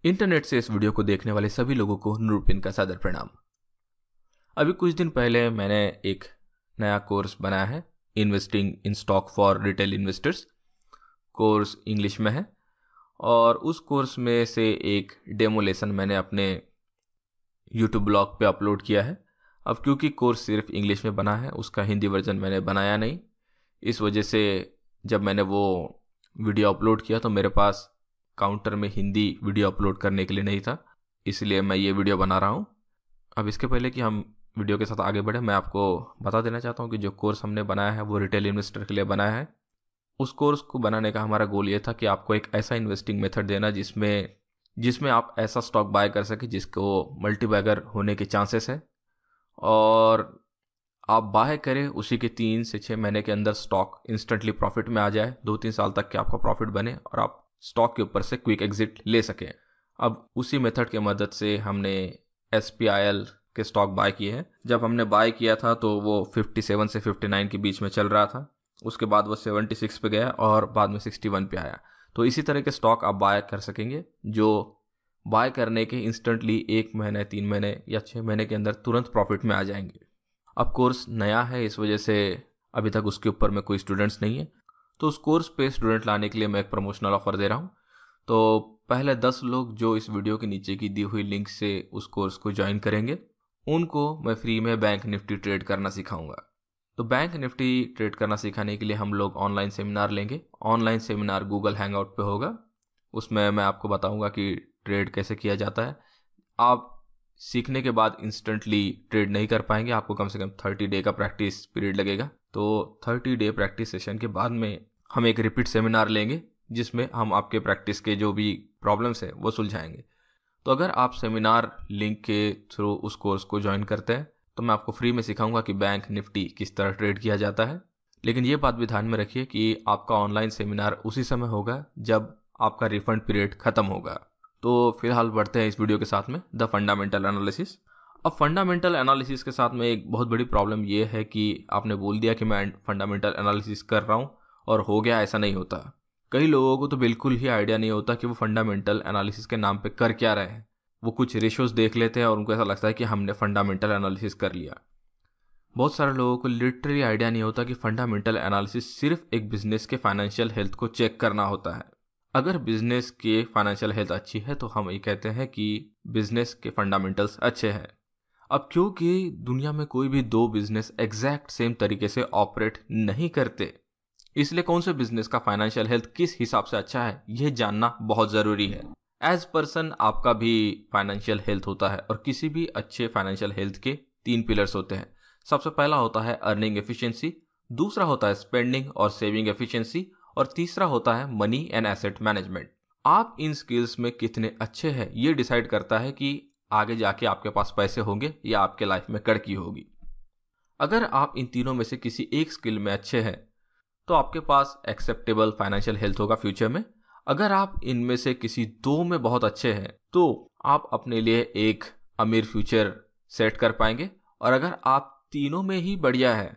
Internet से इस video को देखने वाले सभी लोगों को नूरपिन का सादर प्रणाम। अभी कुछ दिन पहले मैंने एक नया कोर्स बनाया है, investing in stock for retail investors. Course English में है और उस कोर्स में से एक डेमो लेसन मैंने अपने यूट्यूब ब्लॉग पे अपलोड किया है। अब क्योंकि कोर्स सिर्फ इंग्लिश में बना है, उसका हिंदी वर्जन मैंने बनाया नहीं। इस वजह से जब मैंने वो वीडियो अपलोड किया तो मेरे पास काउंटर में हिंदी वीडियो अपलोड करने के लिए नहीं था, इसलिए मैं ये वीडियो बना रहा हूँ। अब इसके पहले कि हम वीडियो के साथ आगे बढ़े, मैं आपको बता देना चाहता हूँ कि जो कोर्स हमने बनाया है वो रिटेल इन्वेस्टर के लिए बनाया है। उस कोर्स को बनाने का हमारा गोल ये था कि आपको एक ऐसा इन्वेस्टिंग मेथड देना जिसमें आप ऐसा स्टॉक बाय कर सके जिसको मल्टीबैगर होने के चांसेस है, और आप बाय करें उसी के 3 से 6 महीने के अंदर स्टॉक इंस्टेंटली प्रॉफिट में आ जाए, 2-3 साल तक के आपका प्रॉफिट बने और आप स्टॉक के ऊपर से क्विक एग्जिट ले सकें। अब उसी मेथड की मदद से हमने SPIL के स्टॉक बाय किए हैं। जब हमने बाय किया था तो वो 57 से 59 के बीच में चल रहा था, उसके बाद वो 76 पे गया और बाद में 61 पे आया। तो इसी तरह के स्टॉक आप बाय कर सकेंगे जो बाय करने के इंस्टेंटली 1 महीने, 3 महीने या 6 महीने के अंदर तुरंत प्रॉफिट में आ जाएंगे। अब कोर्स नया है, इस वजह से अभी तक उसके ऊपर में कोई स्टूडेंट्स नहीं है, तो उस कोर्स पे स्टूडेंट लाने के लिए मैं एक प्रमोशनल ऑफर दे रहा हूँ। तो पहले 10 लोग जो इस वीडियो के नीचे की दी हुई लिंक से उस कोर्स को ज्वाइन करेंगे, उनको मैं फ्री में बैंक निफ्टी ट्रेड करना सिखाऊंगा। तो बैंक निफ्टी ट्रेड करना सिखाने के लिए हम लोग ऑनलाइन सेमिनार लेंगे। ऑनलाइन सेमिनार गूगल हैंगआउट पे होगा। उसमें मैं आपको बताऊंगा कि ट्रेड कैसे किया जाता है। आप सीखने के बाद इंस्टेंटली ट्रेड नहीं कर पाएंगे, आपको कम से कम 30 डे का प्रैक्टिस पीरियड लगेगा। तो 30 डे प्रैक्टिस सेशन के बाद में हम एक रिपीट सेमिनार लेंगे जिसमें हम आपके प्रैक्टिस के जो भी प्रॉब्लम्स है वो सुलझाएंगे। तो अगर आप सेमिनार लिंक के थ्रू उस कोर्स को ज्वाइन करते हैं तो मैं आपको फ्री में सिखाऊंगा कि बैंक निफ्टी किस तरह ट्रेड किया जाता है। लेकिन ये बात भी ध्यान में रखिए कि आपका ऑनलाइन सेमिनार उसी समय होगा जब आपका रिफंड पीरियड खत्म होगा। तो फिलहाल बढ़ते हैं इस वीडियो के साथ में द फंडामेंटल एनालिसिस। अब फंडामेंटल एनालिसिस के साथ में एक बहुत बड़ी प्रॉब्लम ये है कि आपने बोल दिया कि मैं फंडामेंटल एनालिसिस कर रहा हूँ और हो गया, ऐसा नहीं होता। कई लोगों को तो बिल्कुल ही आइडिया नहीं होता कि वो फंडामेंटल एनालिसिस के नाम पे कर क्या रहे हैं। वो कुछ रेशियोज देख लेते हैं और उनको ऐसा लगता है कि हमने फंडामेंटल एनालिसिस कर लिया। बहुत सारे लोगों को लिटरली आइडिया नहीं होता कि फंडामेंटल एनालिसिस सिर्फ एक बिजनेस के फाइनेंशियल हेल्थ को चेक करना होता है। अगर बिजनेस के फाइनेंशियल हेल्थ अच्छी है तो हम ये कहते हैं कि बिजनेस के फंडामेंटल्स अच्छे हैं। अब क्योंकि दुनिया में कोई भी 2 बिजनेस एग्जैक्ट सेम तरीके से ऑपरेट नहीं करते, इसलिए कौन से बिजनेस का फाइनेंशियल हेल्थ किस हिसाब से अच्छा है यह जानना बहुत ज़रूरी है। एज पर्सन आपका भी फाइनेंशियल हेल्थ होता है और किसी भी अच्छे फाइनेंशियल हेल्थ के 3 पिलर्स होते हैं। सबसे पहला होता है अर्निंग एफिशिएंसी, दूसरा होता है स्पेंडिंग और सेविंग एफिशिएंसी, और तीसरा होता है मनी एंड एसेट मैनेजमेंट। आप इन स्किल्स में कितने अच्छे हैं ये डिसाइड करता है कि आगे जाके आपके पास पैसे होंगे या आपके लाइफ में कड़की होगी। अगर आप इन तीनों में से किसी एक स्किल में अच्छे हैं तो आपके पास एक्सेप्टेबल फाइनेंशियल हेल्थ होगा फ्यूचर में। अगर आप इनमें से किसी 2 में बहुत अच्छे हैं तो आप अपने लिए एक अमीर फ्यूचर सेट कर पाएंगे, और अगर आप तीनों में ही बढ़िया है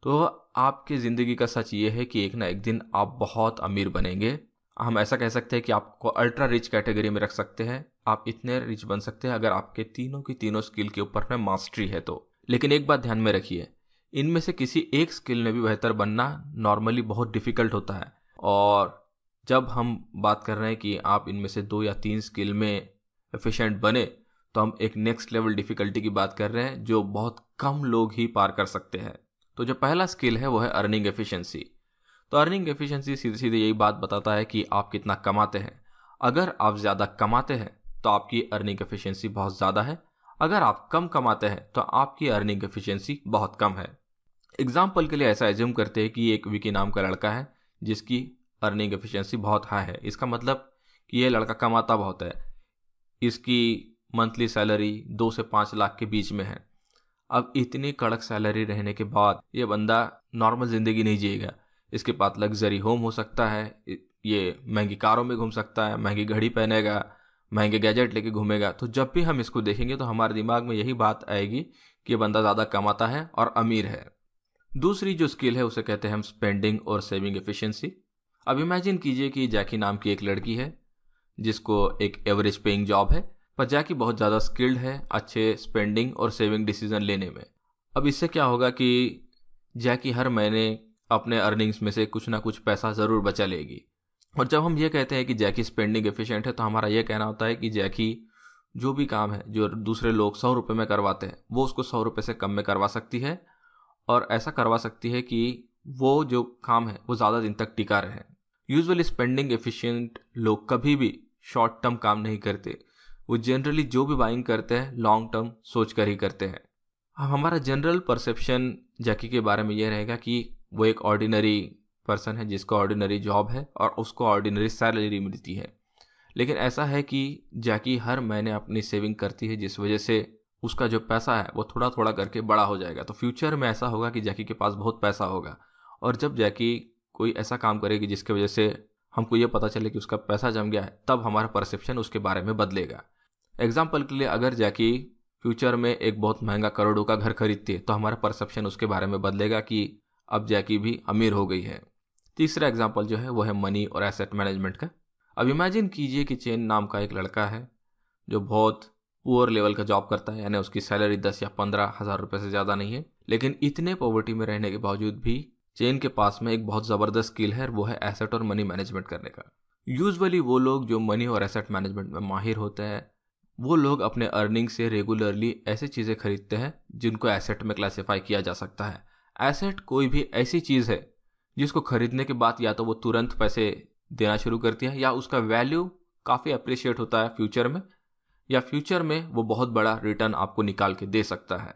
तो आपकी ज़िंदगी का सच ये है कि एक ना एक दिन आप बहुत अमीर बनेंगे। हम ऐसा कह सकते हैं कि आपको अल्ट्रा रिच कैटेगरी में रख सकते हैं। आप इतने रिच बन सकते हैं अगर आपके तीनों की तीनों स्किल के ऊपर में मास्टरी है तो। लेकिन एक बात ध्यान में रखिए, इनमें से किसी एक स्किल में भी बेहतर बनना नॉर्मली बहुत डिफ़िकल्ट होता है। और जब हम बात कर रहे हैं कि आप इनमें से 2 या 3 स्किल में एफिशिएंट बने तो हम एक नेक्स्ट लेवल डिफ़िकल्टी की बात कर रहे हैं जो बहुत कम लोग ही पार कर सकते हैं। तो जो पहला स्किल है वो है अर्निंग एफिशिएंसी। तो अर्निंग एफिशिएंसी सीधे सीधे यही बात बताता है कि आप कितना कमाते हैं। अगर आप ज़्यादा कमाते हैं तो आपकी अर्निंग एफिशिएंसी बहुत ज़्यादा है, अगर आप कम कमाते हैं तो आपकी अर्निंग एफिशिएंसी बहुत कम है। एग्जाम्पल के लिए ऐसा एज्यूम करते हैं कि एक विकी नाम का लड़का है जिसकी अर्निंग एफिशिएंसी बहुत हाई है। इसका मतलब कि ये लड़का कमाता बहुत है। इसकी मंथली सैलरी 2 से 5 लाख के बीच में है। अब इतनी कड़क सैलरी रहने के बाद ये बंदा नॉर्मल ज़िंदगी नहीं जिएगा। इसके पास लग्जरी होम हो सकता है, ये महंगी कारों में घूम सकता है, महंगी घड़ी पहनेगा, महंगे गैजेट लेके घूमेगा। तो जब भी हम इसको देखेंगे तो हमारे दिमाग में यही बात आएगी कि ये बंदा ज़्यादा कमाता है और अमीर है। दूसरी जो स्किल है उसे कहते हैं हम स्पेंडिंग और सेविंग एफिशिएंसी। अब इमेजिन कीजिए कि जैकी नाम की एक लड़की है जिसको एक एवरेज पेइंग जॉब है, पर जैकी बहुत ज़्यादा स्किल्ड है अच्छे स्पेंडिंग और सेविंग डिसीजन लेने में। अब इससे क्या होगा कि जैकी हर महीने अपने अर्निंग्स में से कुछ ना कुछ पैसा ज़रूर बचा लेगी। और जब हम ये कहते हैं कि जैकी स्पेंडिंग एफिशिएंट है, तो हमारा ये कहना होता है कि जैकी जो भी काम है जो दूसरे लोग 100 रुपये में करवाते हैं, वो उसको 100 रुपये से कम में करवा सकती है, और ऐसा करवा सकती है कि वो जो काम है वो ज़्यादा दिन तक टिका रहे। यूजुअली स्पेंडिंग एफिशिएंट लोग कभी भी शॉर्ट टर्म काम नहीं करते, वो जनरली जो भी बाइंग करते हैं लॉन्ग टर्म सोच कर ही करते हैं। हमारा जनरल परसेप्शन जैकी के बारे में ये रहेगा कि वो एक ऑर्डिनरी पर्सन है जिसको ऑर्डिनरी जॉब है और उसको ऑर्डिनरी सैलरी मिलती है। लेकिन ऐसा है कि जैकी हर महीने अपनी सेविंग करती है, जिस वजह से उसका जो पैसा है वो थोड़ा थोड़ा करके बड़ा हो जाएगा। तो फ्यूचर में ऐसा होगा कि जैकी के पास बहुत पैसा होगा, और जब जैकी कोई ऐसा काम करेगी जिसकी वजह से हमको ये पता चले कि उसका पैसा जम गया है, तब हमारा परसेप्शन उसके बारे में बदलेगा। एग्जाम्पल के लिए, अगर जैकी फ्यूचर में एक बहुत महंगा करोड़ों का घर खरीदती है, तो हमारा परसेप्शन उसके बारे में बदलेगा कि अब जैकी भी अमीर हो गई है। तीसरा एग्जाम्पल जो है वो है मनी और एसेट मैनेजमेंट का। अब इमेजिन कीजिए कि चेन नाम का एक लड़का है जो बहुत पुअर लेवल का जॉब करता है, यानी उसकी सैलरी 10 या 15 हज़ार रुपये से ज़्यादा नहीं है, लेकिन इतने पॉवर्टी में रहने के बावजूद भी चेन के पास में एक बहुत ज़बरदस्त स्किल है, वो है एसेट और मनी मैनेजमेंट करने का। यूजुअली वो लोग जो मनी और एसेट मैनेजमेंट में माहिर होते हैं, वो लोग अपने अर्निंग से रेगुलरली ऐसी चीज़ें खरीदते हैं जिनको एसेट में क्लासीफाई किया जा सकता है। एसेट कोई भी ऐसी चीज़ है जिसको खरीदने के बाद या तो वो तुरंत पैसे देना शुरू करती है, या उसका वैल्यू काफ़ी अप्रिशिएट होता है फ्यूचर में, या फ्यूचर में वो बहुत बड़ा रिटर्न आपको निकाल के दे सकता है।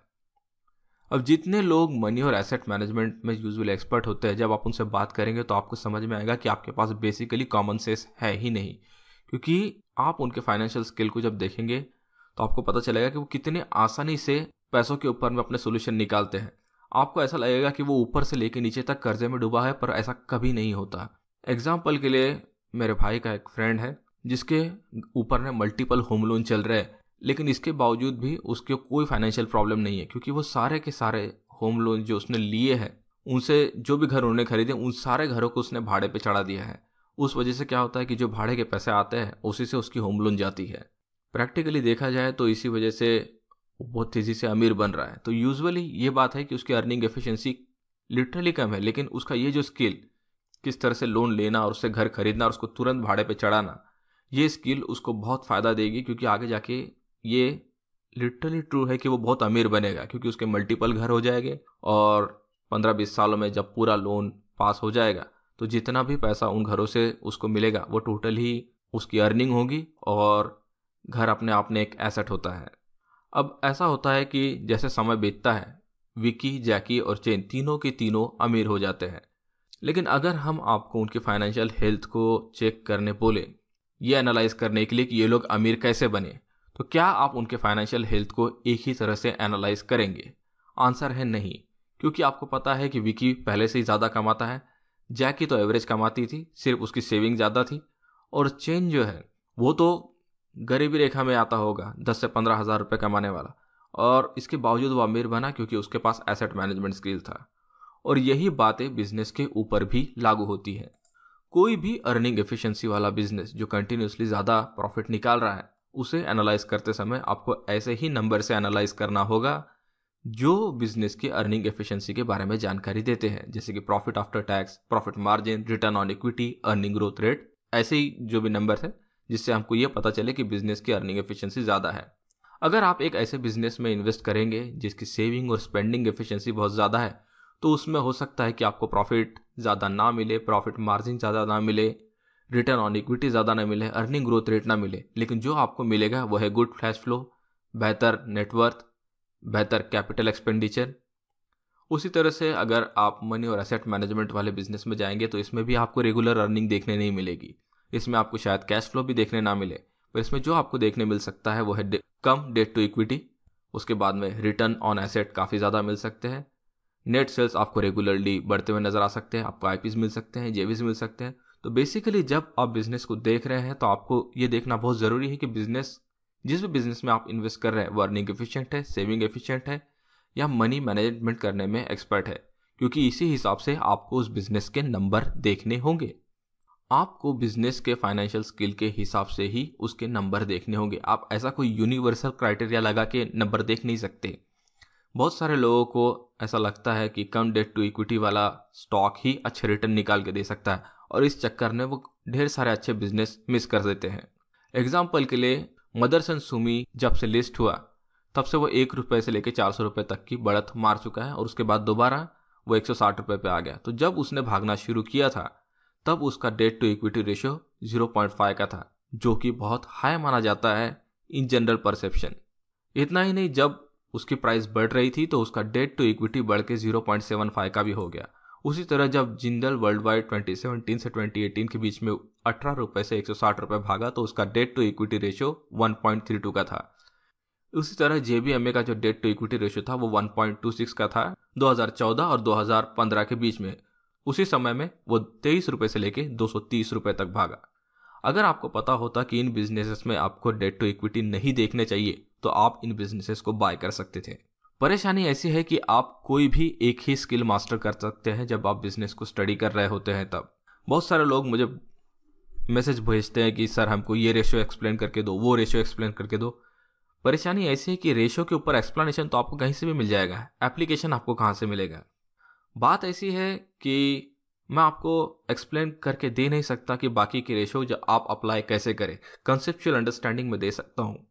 अब जितने लोग मनी और एसेट मैनेजमेंट में यूजुअली एक्सपर्ट होते हैं, जब आप उनसे बात करेंगे तो आपको समझ में आएगा कि आपके पास बेसिकली कॉमन सेंस है ही नहीं, क्योंकि आप उनके फाइनेंशियल स्किल को जब देखेंगे तो आपको पता चलेगा कि वो कितने आसानी से पैसों के ऊपर में अपने सोल्यूशन निकालते हैं। आपको ऐसा लगेगा कि वो ऊपर से लेके नीचे तक कर्जे में डूबा है, पर ऐसा कभी नहीं होता। एग्जाम्पल के लिए, मेरे भाई का एक फ्रेंड है जिसके ऊपर में मल्टीपल होम लोन चल रहे हैं, लेकिन इसके बावजूद भी उसके कोई फाइनेंशियल प्रॉब्लम नहीं है, क्योंकि वो सारे के सारे होम लोन जो उसने लिए हैं, उनसे जो भी घर उन्होंने खरीदे उन सारे घरों को उसने भाड़े पे चढ़ा दिया है। उस वजह से क्या होता है कि जो भाड़े के पैसे आते हैं उसी से उसकी होम लोन जाती है। प्रैक्टिकली देखा जाए तो इसी वजह से वो बहुत तेज़ी से अमीर बन रहा है। तो यूजुअली ये बात है कि उसकी अर्निंग एफिशिएंसी लिटरली कम है, लेकिन उसका ये जो स्किल, किस तरह से लोन लेना और उससे घर खरीदना और उसको तुरंत भाड़े पे चढ़ाना, ये स्किल उसको बहुत फ़ायदा देगी, क्योंकि आगे जाके ये लिटरली ट्रू है कि वो बहुत अमीर बनेगा, क्योंकि उसके मल्टीपल घर हो जाएंगे और 15-20 सालों में जब पूरा लोन पास हो जाएगा तो जितना भी पैसा उन घरों से उसको मिलेगा वो टोटल ही उसकी अर्निंग होगी, और घर अपने आप में एक एसेट होता है। अब ऐसा होता है कि जैसे समय बीतता है, विकी, जैकी और चेन तीनों के तीनों अमीर हो जाते हैं। लेकिन अगर हम आपको उनकी फाइनेंशियल हेल्थ को चेक करने बोले, ये एनालाइज करने के लिए कि ये लोग अमीर कैसे बने, तो क्या आप उनके फाइनेंशियल हेल्थ को एक ही तरह से एनालाइज करेंगे? आंसर है नहीं, क्योंकि आपको पता है कि विकी पहले से ही ज़्यादा कमाता है, जैकी तो एवरेज कमाती थी, सिर्फ उसकी सेविंग ज़्यादा थी, और चेन जो है वो तो गरीबी रेखा में आता होगा, 10 से 15 हज़ार रुपये कमाने वाला, और इसके बावजूद वो अमीर बना क्योंकि उसके पास एसेट मैनेजमेंट स्किल था। और यही बातें बिजनेस के ऊपर भी लागू होती है। कोई भी अर्निंग एफिशिएंसी वाला बिजनेस जो कंटिन्यूसली ज़्यादा प्रॉफिट निकाल रहा है, उसे एनालाइज करते समय आपको ऐसे ही नंबर से एनालाइज करना होगा जो बिजनेस की अर्निंग एफिशिएंसी के बारे में जानकारी देते हैं, जैसे कि profit after tax, profit margin, return on equity, earning growth rate, ऐसे ही जो भी नंबर है जिससे हमको ये पता चले कि बिजनेस की अर्निंग एफिशिएंसी ज़्यादा है। अगर आप एक ऐसे बिजनेस में इन्वेस्ट करेंगे जिसकी सेविंग और स्पेंडिंग एफिशिएंसी बहुत ज़्यादा है, तो उसमें हो सकता है कि आपको प्रॉफिट ज़्यादा ना मिले, प्रॉफिट मार्जिन ज़्यादा ना मिले, रिटर्न ऑन इक्विटी ज़्यादा ना मिले, अर्निंग ग्रोथ रेट ना मिले, लेकिन जो आपको मिलेगा वह है गुड कैश फ्लो, बेहतर नेटवर्थ, बेहतर कैपिटल एक्सपेंडिचर। उसी तरह से अगर आप मनी और एसेट मैनेजमेंट वाले बिजनेस में जाएंगे तो इसमें भी आपको रेगुलर अर्निंग देखने नहीं मिलेगी, इसमें आपको शायद कैश फ्लो भी देखने ना मिले, पर इसमें जो आपको देखने मिल सकता है वो है कम डेट टू इक्विटी, उसके बाद में रिटर्न ऑन एसेट काफ़ी ज़्यादा मिल सकते हैं, नेट सेल्स आपको रेगुलरली बढ़ते हुए नजर आ सकते हैं, आपको आईपीज मिल सकते हैं, जेवीज मिल सकते हैं। तो बेसिकली जब आप बिजनेस को देख रहे हैं तो आपको ये देखना बहुत ज़रूरी है कि बिजनेस, जिस भी बिजनेस में आप इन्वेस्ट कर रहे हैं वो अर्निंग एफिशिएंट है, सेविंग एफिशिएंट है, या मनी मैनेजमेंट करने में एक्सपर्ट है, क्योंकि इसी हिसाब से आपको उस बिजनेस के नंबर देखने होंगे। आपको बिजनेस के फाइनेंशियल स्किल के हिसाब से ही उसके नंबर देखने होंगे। आप ऐसा कोई यूनिवर्सल क्राइटेरिया लगा के नंबर देख नहीं सकते। बहुत सारे लोगों को ऐसा लगता है कि कम डेट टू इक्विटी वाला स्टॉक ही अच्छे रिटर्न निकाल के दे सकता है, और इस चक्कर में वो ढेर सारे अच्छे बिजनेस मिस कर देते हैं। एग्जाम्पल के लिए मदरसन सुमी जब से लिस्ट हुआ तब से वो ₹1 से लेकर ₹400 तक की बढ़त मार चुका है, और उसके बाद दोबारा वो ₹160 पे आ गया। तो जब उसने भागना शुरू किया था तब उसका डेट टू इक्विटी रेशियो 0.5 का था, जो कि बहुत हाई माना जाता है इन जनरल परसेप्शन। इतना ही नहीं, जब उसकी प्राइस बढ़ रही थी तो उसका डेट टू इक्विटी बढ़ के 0.75 का भी हो गया। उसी तरह जब जिंदल वर्ल्ड वाइड 2017 से 2018 के बीच में ₹18 से ₹160 भागा तो उसका डेट टू इक्विटी रेशियो 1.32 का था। उसी तरह JBMA का जो डेट टू इक्विटी रेशियो था वो 1.26 का था 2014 और 2015 के बीच में। उसी समय में वो ₹23 से लेके ₹230 तक भागा। अगर आपको पता होता कि इन बिजनेसेस में आपको डेट टू इक्विटी नहीं देखने चाहिए तो आप इन बिजनेसेस को बाय कर सकते थे। परेशानी ऐसी है कि आप कोई भी एक ही स्किल मास्टर कर सकते हैं जब आप बिजनेस को स्टडी कर रहे होते हैं। तब बहुत सारे लोग मुझे मैसेज भेजते हैं कि सर हमको ये रेशियो एक्सप्लेन करके दो, वो रेशियो एक्सप्लेन करके दो। परेशानी ऐसी है कि रेशियो के ऊपर एक्सप्लेनेशन तो आपको कहीं से भी मिल जाएगा, एप्लीकेशन आपको कहाँ से मिलेगा। बात ऐसी है कि मैं आपको एक्सप्लेन करके दे नहीं सकता कि बाकी के रेशियो जो आप अप्लाई कैसे करें, कंसेप्चुअल अंडरस्टैंडिंग में दे सकता हूँ।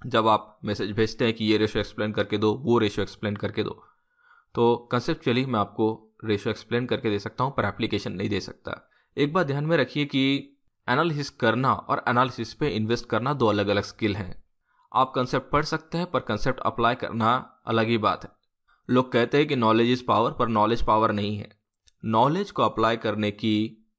जब आप मैसेज भेजते हैं कि ये रेशियो एक्सप्लेन करके दो, वो रेशियो एक्सप्लेन करके दो, तो कंसेप्चुअली मैं आपको रेशियो एक्सप्लेन करके दे सकता हूँ पर एप्लीकेशन नहीं दे सकता। एक बात ध्यान में रखिए कि एनालिसिस करना और एनालिसिस पे इन्वेस्ट करना दो अलग अलग स्किल हैं। आप कंसेप्ट पढ़ सकते हैं पर कंसेप्ट अप्लाई करना अलग ही बात है। लोग कहते हैं कि नॉलेज इज पावर, पर नॉलेज पावर नहीं है। नॉलेज को अप्लाई करने की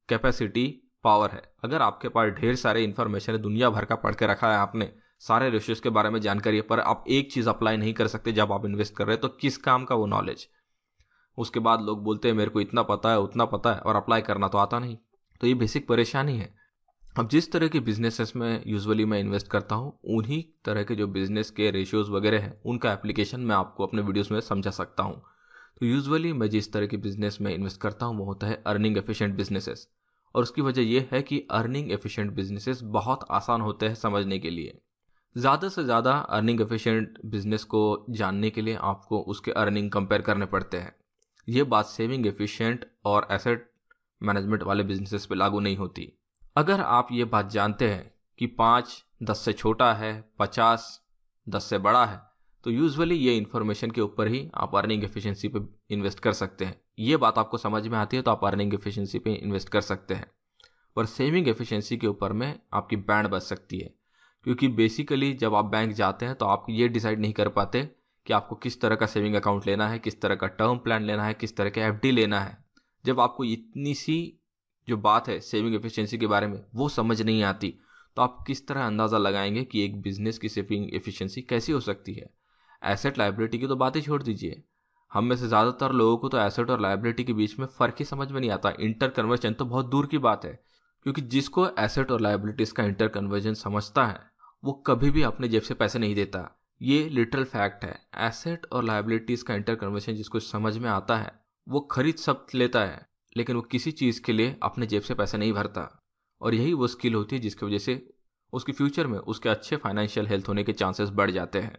कैपेसिटी पावर है। अगर आपके पास ढेर सारे इन्फॉर्मेशन है, दुनिया भर का पढ़ के रखा है आपने, सारे रेशियोज के बारे में जानकारी है, पर आप एक चीज़ अप्लाई नहीं कर सकते जब आप इन्वेस्ट कर रहे हैं, तो किस काम का वो नॉलेज। उसके बाद लोग बोलते हैं मेरे को इतना पता है, उतना पता है, और अप्लाई करना तो आता नहीं। तो ये बेसिक परेशानी है। अब जिस तरह के बिजनेसेस में यूजुअली मैं इन्वेस्ट करता हूँ, उन्हीं तरह के जो बिजनेस के रेशियोज वगैरह हैं उनका एप्लीकेशन मैं आपको अपने वीडियोस में समझा सकता हूँ। तो यूजुअली मैं जिस तरह के बिजनेस में इन्वेस्ट करता हूँ वो होता है अर्निंग एफिशिएंट बिजनेसेस, और उसकी वजह यह है कि अर्निंग एफिशिएंट बिजनेसेस बहुत आसान होते हैं समझने के लिए। ज़्यादा से ज़्यादा अर्निंग एफिशिएंट बिजनेस को जानने के लिए आपको उसके अर्निंग कंपेयर करने पड़ते हैं। ये बात सेविंग एफिशिएंट और एसेट मैनेजमेंट वाले बिजनेसेस पे लागू नहीं होती। अगर आप ये बात जानते हैं कि 5 10 से छोटा है, 50 10 से बड़ा है, तो यूजुअली ये इन्फॉर्मेशन के ऊपर ही आप अर्निंग एफिशिएंसी पे इन्वेस्ट कर सकते हैं। ये बात आपको समझ में आती है तो आप अर्निंग एफिशिएंसी पे इन्वेस्ट कर सकते हैं। पर सेविंग एफिशिएंसी के ऊपर में आपकी बैंड बच सकती है, क्योंकि बेसिकली जब आप बैंक जाते हैं तो आप ये डिसाइड नहीं कर पाते कि आपको किस तरह का सेविंग अकाउंट लेना है, किस तरह का टर्म प्लान लेना है, किस तरह का FD लेना है। जब आपको इतनी सी जो बात है सेविंग एफिशिएंसी के बारे में वो समझ नहीं आती, तो आप किस तरह अंदाज़ा लगाएंगे कि एक बिजनेस की सेविंग एफिशिएंसी कैसी हो सकती है। एसेट लायबिलिटी की तो बात ही छोड़ दीजिए, हम में से ज़्यादातर लोगों को तो एसेट और लायबिलिटी के बीच में फ़र्क ही समझ में नहीं आता। इंटर कन्वर्जन तो बहुत दूर की बात है, क्योंकि जिसको एसेट और लायबिलिटीज़ का इंटर कन्वर्जन समझता है वो कभी भी अपने जेब से पैसे नहीं देता। ये लिटरल फैक्ट है। एसेट और लायबिलिटीज़ का इंटर कन्वर्जन जिसको समझ में आता है वो खरीद सब लेता है, लेकिन वो किसी चीज़ के लिए अपने जेब से पैसे नहीं भरता। और यही वो स्किल होती है जिसकी वजह से उसकी फ्यूचर में उसके अच्छे फाइनेंशियल हेल्थ होने के चांसेस बढ़ जाते हैं।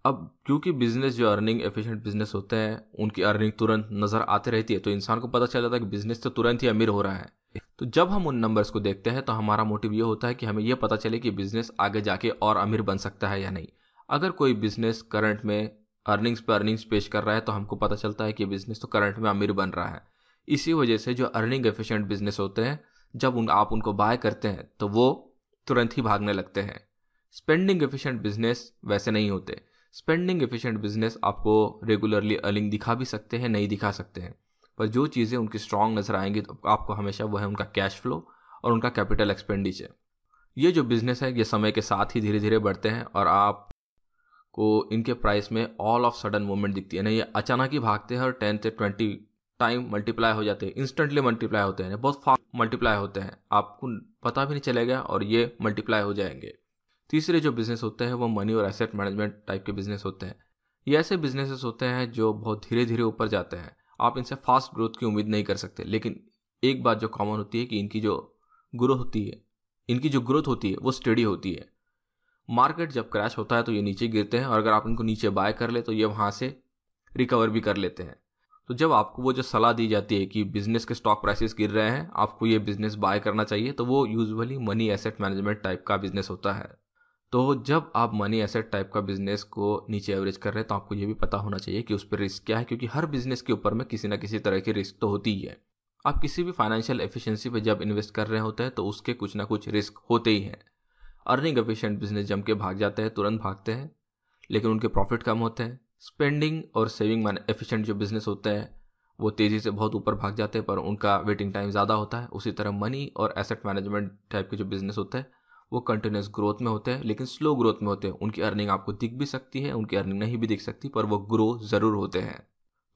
अब क्योंकि बिजनेस जो अर्निंग एफिशिएंट बिजनेस होते हैं उनकी अर्निंग तुरंत नज़र आते रहती है, तो इंसान को पता चल जाता है कि बिजनेस तो तुरंत ही अमीर हो रहा है। तो जब हम उन नंबर्स को देखते हैं तो हमारा मोटिव ये होता है कि हमें यह पता चले कि बिजनेस आगे जाके और अमीर बन सकता है या नहीं। अगर कोई बिजनेस करंट में अर्निंग्स पे अर्निंग्स पेश कर रहा है तो हमको पता चलता है कि बिजनेस तो करंट में अमीर बन रहा है। इसी वजह से जो अर्निंग एफिशिएंट बिजनेस होते हैं जब आप उनको बाय करते हैं तो वो तुरंत ही भागने लगते हैं। स्पेंडिंग एफिशिएंट बिजनेस वैसे नहीं होते। स्पेंडिंग एफिशिएंट बिजनेस आपको रेगुलरली अर्निंग दिखा भी सकते हैं, नहीं दिखा सकते हैं, पर जो चीज़ें उनकी स्ट्रांग नज़र आएंगी तो आपको हमेशा वो है उनका कैश फ्लो और उनका कैपिटल एक्सपेंडिचर। ये जो बिजनेस है ये समय के साथ ही धीरे धीरे बढ़ते हैं और आपको इनके प्राइस में ऑल ऑफ सडन मूवमेंट दिखती है ना। ये अचानक ही भागते हैं और 10 से 20 टाइम मल्टीप्लाई हो जाते हैं, इंस्टेंटली मल्टीप्लाई होते हैं, बहुत फास्ट मल्टीप्लाई होते हैं, आपको पता भी नहीं चलेगा और ये मल्टीप्लाई हो जाएंगे। तीसरे जो बिजनेस होते हैं वो मनी और एसेट मैनेजमेंट टाइप के बिजनेस होते हैं। ये ऐसे बिजनेसेस होते हैं जो बहुत धीरे धीरे ऊपर जाते हैं। आप इनसे फास्ट ग्रोथ की उम्मीद नहीं कर सकते, लेकिन एक बात जो कॉमन होती है कि इनकी जो ग्रोथ होती है, इनकी जो ग्रोथ होती है वो स्टडी होती है। मार्केट जब क्रैश होता है तो ये नीचे गिरते हैं, और अगर आप इनको नीचे बाय कर ले तो ये वहाँ से रिकवर भी कर लेते हैं। तो जब आपको वो जो सलाह दी जाती है कि बिजनेस के स्टॉक प्राइसेस गिर रहे हैं, आपको ये बिजनेस बाय करना चाहिए, तो वो usually money asset management type का बिजनेस होता है। तो जब आप मनी एसेट टाइप का बिजनेस को नीचे एवरेज कर रहे हैं तो आपको ये भी पता होना चाहिए कि उस पर रिस्क क्या है, क्योंकि हर बिजनेस के ऊपर में किसी ना किसी तरह की रिस्क तो होती ही है। आप किसी भी फाइनेंशियल एफिशिएंसी पे जब इन्वेस्ट कर रहे होते हैं तो उसके कुछ ना कुछ रिस्क होते ही हैं। अर्निंग एफिशिएंट बिजनेस जम के भाग जाते हैं, तुरंत भागते हैं, लेकिन उनके प्रॉफिट कम होते हैं। स्पेंडिंग और सेविंग एफिशिएंट जो बिजनेस होते हैं वो तेज़ी से बहुत ऊपर भाग जाते हैं, पर उनका वेटिंग टाइम ज़्यादा होता है। उसी तरह मनी और एसेट मैनेजमेंट टाइप के जो बिजनेस होते हैं वो कंटिन्यूस ग्रोथ में होते हैं, लेकिन स्लो ग्रोथ में होते हैं। उनकी अर्निंग आपको दिख भी सकती है, उनकी अर्निंग नहीं भी दिख सकती, पर वो ग्रो ज़रूर होते हैं।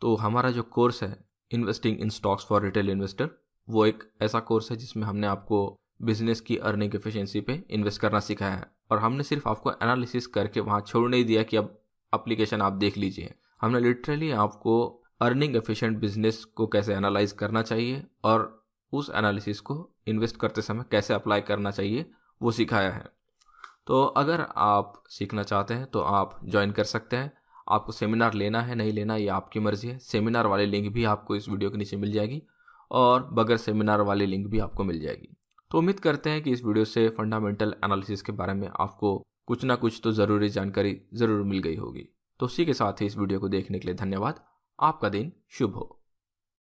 तो हमारा जो कोर्स है investing in stocks for retail investor, वो एक ऐसा कोर्स है जिसमें हमने आपको बिजनेस की अर्निंग एफिशिएंसी पे इन्वेस्ट करना सिखाया है, और हमने सिर्फ आपको एनालिसिस करके वहाँ छोड़ नहीं दिया कि अब एप्लीकेशन आप देख लीजिए। हमने लिटरली आपको अर्निंग एफिशिएंट बिजनेस को कैसे एनालाइज करना चाहिए और उस एनालिसिस को इन्वेस्ट करते समय कैसे अप्लाई करना चाहिए वो सिखाया है। तो अगर आप सीखना चाहते हैं तो आप ज्वाइन कर सकते हैं। आपको सेमिनार लेना है नहीं लेना ये आपकी मर्ज़ी है। सेमिनार वाली लिंक भी आपको इस वीडियो के नीचे मिल जाएगी, और बगैर सेमिनार वाली लिंक भी आपको मिल जाएगी। तो उम्मीद करते हैं कि इस वीडियो से फंडामेंटल एनालिसिस के बारे में आपको कुछ ना कुछ तो ज़रूरी जानकारी ज़रूर मिल गई होगी। तो उसी के साथ ही इस वीडियो को देखने के लिए धन्यवाद। आपका दिन शुभ हो।